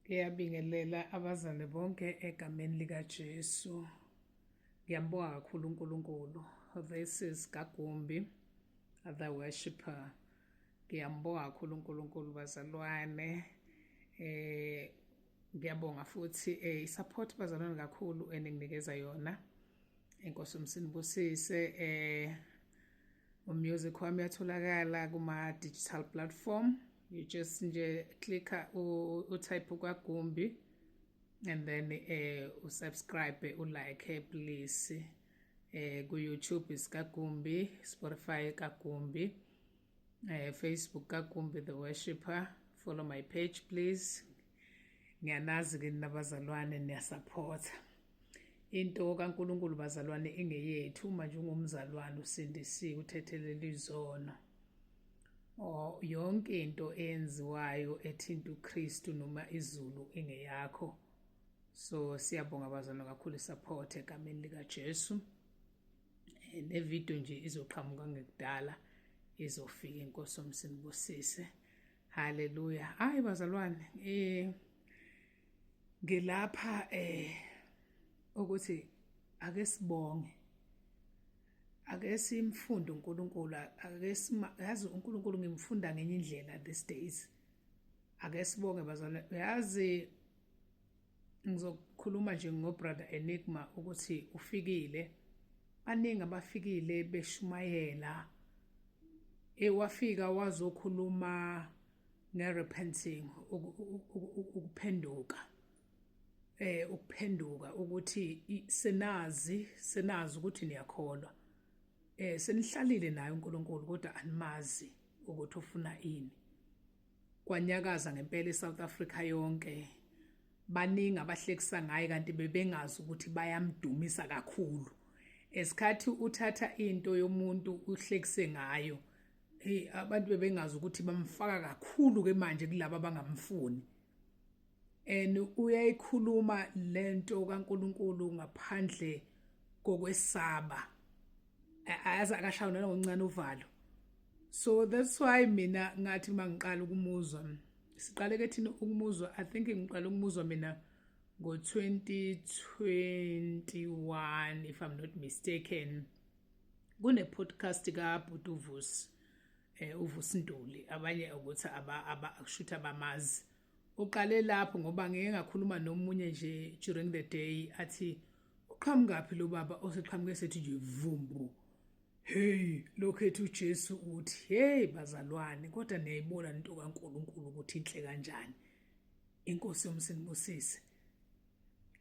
Ngiyabingelela abazali bonke egameni likaJesu. Ngiyambonga kakhulu uNkulunkulu. This is Ka Gumbi, the worshipper. Ngiyambonga kakhulu uNkulunkulu bazalwane. Ngiyabonga futhi i-support bazalwane kakhulu eninginikeza yona. Inkosi umsinibusise. Umusic wami uyatholakala kuma-digital platform. You just click type Ka Gumbi and then subscribe, like, please. Ku YouTube is Ka Gumbi, Spotify Ka Gumbi, Facebook Ka Gumbi the worshipper. Follow my page, please. Ngiyanazi ke nabazalwane niyasupport. Into kaNkulunkulu bazalwane ingeyethu manje ungumzalwane usindisiwe uthethelele izono. Yonke into eyenziwayo ethinta uKristu noma izulu ingeyakho. So siyabonga bazalwane kakhulu support egameni likaJesu. Ne video nje izoqhamuka ngekudala izofika inkosi umsinibusise. Hallelujah. Hayi bazalwane ngilapha ukuthi ake sibonge. Ake simfunde uNkulunkulu, ake yazi uNkulunkulu ngimfunda ngenye indlela these days. Ake sibonge bazalwane. Yazi ngizokhuluma nje ngobrother Enigma ukuthi ufikile. Baningi abafikile beshumayela. Wafika wazokhuluma ngerepenting, ukuphenduka. Ukuphenduka ukuthi senazi ukuthi niyakholwa. Senihlalile naye uNkulunkulu kodwa animazi ukuthi ufuna ini. Kwanyakaza ngempela eSouth Africa yonke. Baningi abahlekisa ngaye kanti bebengazi ukuthi bayamdumisa kakhulu. Esikhathi uthatha into yomuntu uhlekise ngayo, abantu bebengazi ukuthi bamfaka kakhulu ke manje kulabo abangamfuni. Uyayikhuluma lento kaNkulunkulu ngaphandle kokwesaba. Ayazi akashawo ngoncane uvalo. So that's why mina ngathi mangiqala ukumuzwa. Siqale ke thina ukumuzwa. I think ngiqala ukumuzwa mina ngo-2021 if I'm not mistaken. Kune podcast kaBut uvusi Ntuli. Abanye ukuthi akushuthi abamazi. Uqale lapho ngoba ngeke ngakhuluma nomunye nje during the day athi uqhamukapi lo baba oseqhamuke sethi nje vumbu. Hey, lokhethu uJesu uthi, hey bazalwane, kodwa niyayibona into kaNkulunkulu ukuthi inhle kanjani. Inkosi yomsinibusise.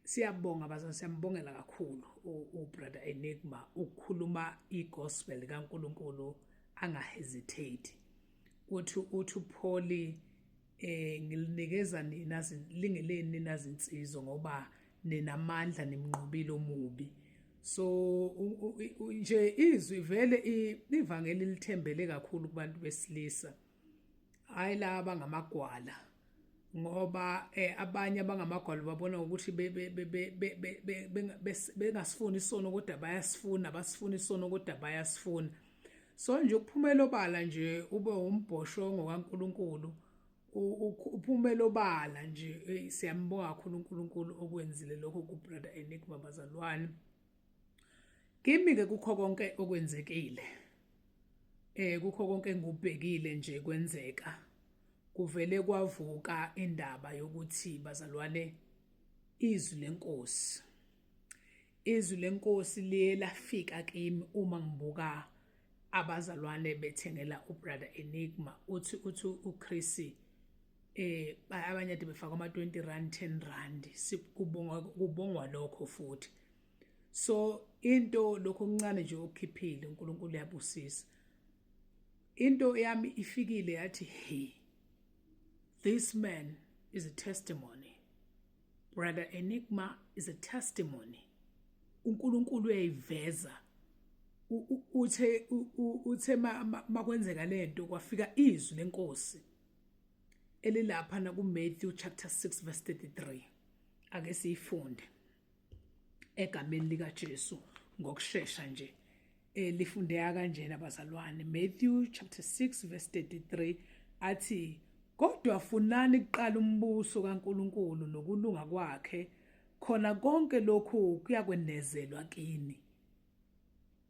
Siyabonga bazalwane, siyambongela kakhulu ubrother Enigma ukukhuluma igospel kaNkulunkulu angahesitate. Uthi uPaul ngilinikeza nina lingeleni nina zinsizwa ngoba ninamandla nimnqobile omubi. So nje izwi vele ivangeli lithembele kakhulu kubantu besilisa. Hayi laba ngamagwala. Ngoba abanye abangamagwala babona ukuthi bengasifuni isono kodwa bayasifuna, basifuna isono kodwa bayasifuna. So nje ukuphumela obala nje ube umbhoshongo kaNkulunkulu. Uphumela obala nje siyambonga kakhulu uNkulunkulu okwenzile lokho kubrother Enigma bazalwane. Kimi ke kukho konke okwenzekile. Kukho konke engubhekile nje kwenzeka. Kuvele kwavuka indaba yokuthi bazalwane izwi lenkosi. Izwi lenkosi liye lafika kimi uma ngibuka abazalwane bethengela ubrother Enigma uthi uChris abanye ade befaka ama-20 rand 10 rand kubongwa lokho futhi. So into lokho okuncane nje okukhiphile uNkulunkulu uyabusisa. Into yami ifikile yathi hey, this man is a testimony. Brother Enigma is a testimony. uNkulunkulu uyayiveza. Uthe makwenzeka lento kwafika izwi lenkosi elilapha na kuMatthew chapter 6 verse 33. Ake siyifunde egameni likaJesu ngokusheshsha nje. Lifundeka kanjena bazalwane. Matthew chapter 6 verse 33 athi kodwa funani kuqala umbuso kaNkuluNkulu nokulunga kwakhe, khona konke lokhu kuyakwenezelwa kini.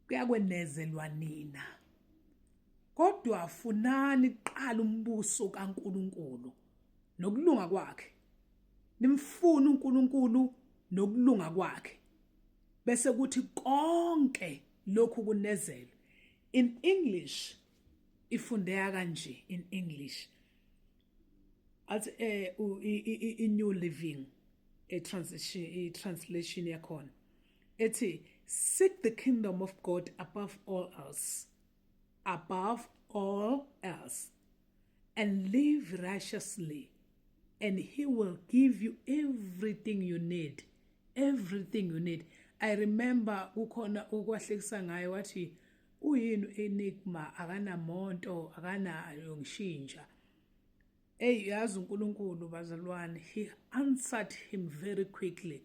Kuyakwenezelwa nina. Kodwa funani kuqala umbuso kaNkuluNkulu nokulunga kwakhe. Nimfuna uNkulunkulu nokulunga kwakhe. Bese kuthi konke lokhu kunezelwe. In English ifundeka kanje in English. At New Living translation yakhona. Ethi seek the kingdom of God above all else. Above all else, and live righteously, and he will give you everything you need. Everything you need. I remember ukhona ukwahlekisa ngayo wathi uyini enigma akanamonto akanayo ngishintsha. Yazi uNkulunkulu bazalwane, he answered him very quickly.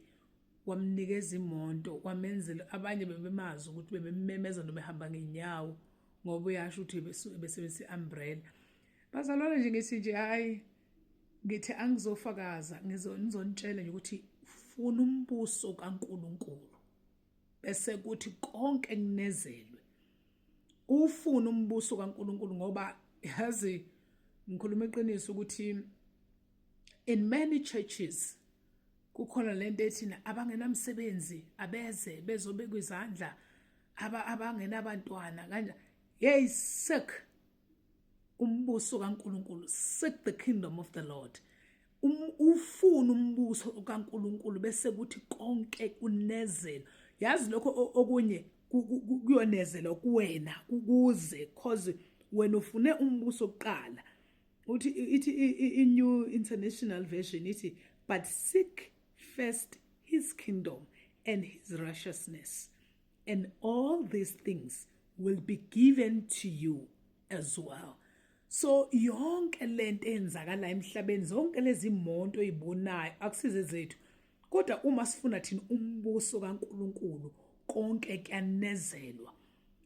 Wamnikeza imonto, wamenzela abanye bebemazi ukuthi bebememeza noma behamba ngenyawo ngoba uyasho ukuthi besebenzisa umbrella. Bazalwane nje ngithi nje hayi ngithi angizofakaza ngizontshela nje ukuthi funa umbuso kaNkuluNkulu bese kuthi konke kunezelwe. Ufuna umbuso kaNkuluNkulu ngoba yazi ngikhuluma iqiniso ukuthi in many churches kukhona lento ethina abangenamsebenzi abeze bezobeka izandla abangenabantwana kanje. Hey, seek umbuso kaNkuluNkulu, seek the kingdom of the Lord. Ufuna umbuso kaNkuluNkulu bese kuthi konke kunezelwe. Yazi lokho okunye kuyonezelwa kuwena ukuze cause wena ufune umbuso oqala. Uthi ithi New International Version ithi but seek first his kingdom and his righteousness, and all these things will be given to you as well. So yonke lento enzakala emhlabeni, zonke lezi imonto ezibonayo akusize zethu, kodwa uma sifuna thina umbuso kaNkuluNkulu konke kuyanezelwa.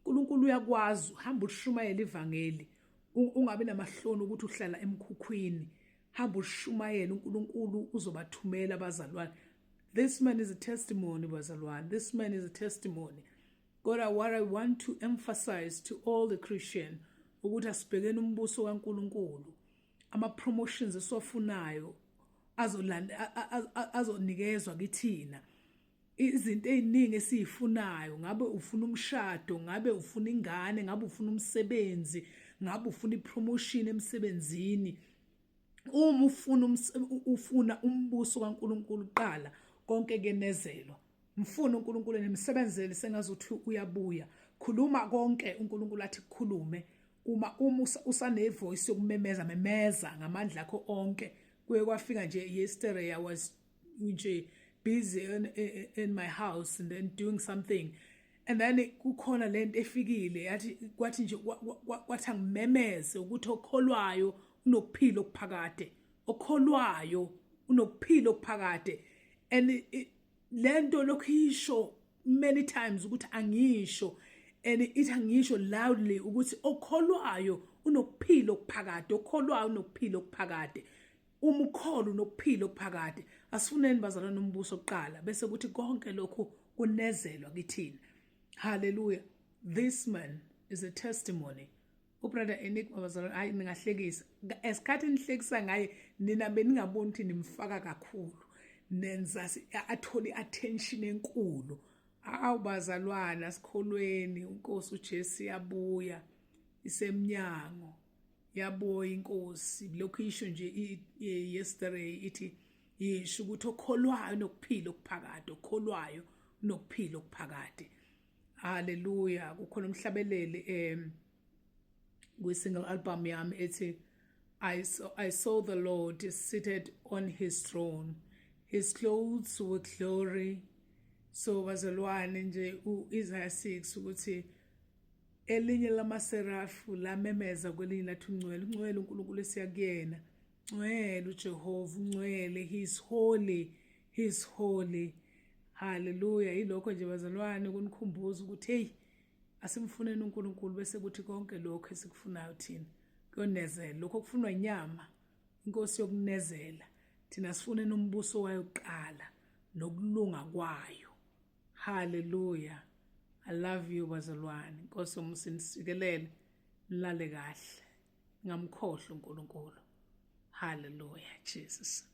uNkulunkulu uyakwazi uhamba ushumayela ivangeli, ungabe namahloni ukuthi uhlala emkhukhwini, hamba ushumayela uNkulunkulu uzobathumela abazalwane. This man is a testimony bazalwane, this man is a testimony. God, what I want to emphasize to all the Christian ukuthi asibhekene umbuso kaNkuluNkulu, ama promotions esiwafunayo azonikezwa kithina. Izinto eziningi esizifunayo, ngabe ufuna umshado, ngabe ufuna ingane, ngabe ufuna umsebenzi, ngabe ufuna ipromotion emsebenzini. Uma ufuna umbuso kaNkuluNkulu qala konke kunezelwa. Mfuna uNkulunkulu nemsebenzeli sengazuthi uyabuya. Khuluma konke uNkulunkulu athi kukhulume. Uma usane voice yokumemeza memeza ngamandla akho onke. Kuye kwafika nje yesterday I was nje busy in my house and then doing something, and then kukhona lento efikile yathi kwathi nje kwathi angimemeze ukuthi okholwayo unokuphila okuphakade, okholwayo unokuphila okuphakade. And lento lokhisho many times ukuthi angisho, and ithi angisho loudly ukuthi okholwayo unokuphila okuphakade, okholwayo unokuphila okuphakade. Umukholo unokuphila okuphakade. Asifuneni bazalwane umbuso oqala bese kuthi konke lokhu kunezelwa kithina. Hallelujah. This man is a testimony. Ubrother Enigma bazalwane hayi ningahlekisa. Esikhathi nihlekisa ngaye nina beningaboni ukuthi nimfaka kakhulu. Nenza athole attention enkulu. Awubazalwana sikholweni uNkosi uJesu yabuya isemnyango. Yabuya inkosi lokhu isho nje yesterday ithi yisho ukuthi okholwayo nokuphila okuphakade, okholwayo nokuphila okuphakade. Hallelujah. Kukhona umhlabeleli kwi-single album yami ethi I saw the Lord seated on his throne, his clothes were glory. So bazalwane nje Isaiah 6 ukuthi elinye lamaserafu lamemeza kwelinye lathi ungcwele, ungcwele uNkulunkulu esiyakuyena, ungcwele uJehova, ungcwele, he's holy, he's holy. Hallelujah. Yilokho nje bazalwane kunikhumbuza ukuthi hey asimfuneni uNkulunkulu bese kuthi konke lokho esikufunayo thina kuyonezela. Lokho kufunwa inyama inkosi yokunezela. Thina sifune nombuso wayo kuqala nokulunga kwayo. Hallelujah. I love you bazalwane. Inkosi yomusa nisikelele nilale kahle. Ngamkhohlwa uNkulunkulu. Hallelujah, Jesus.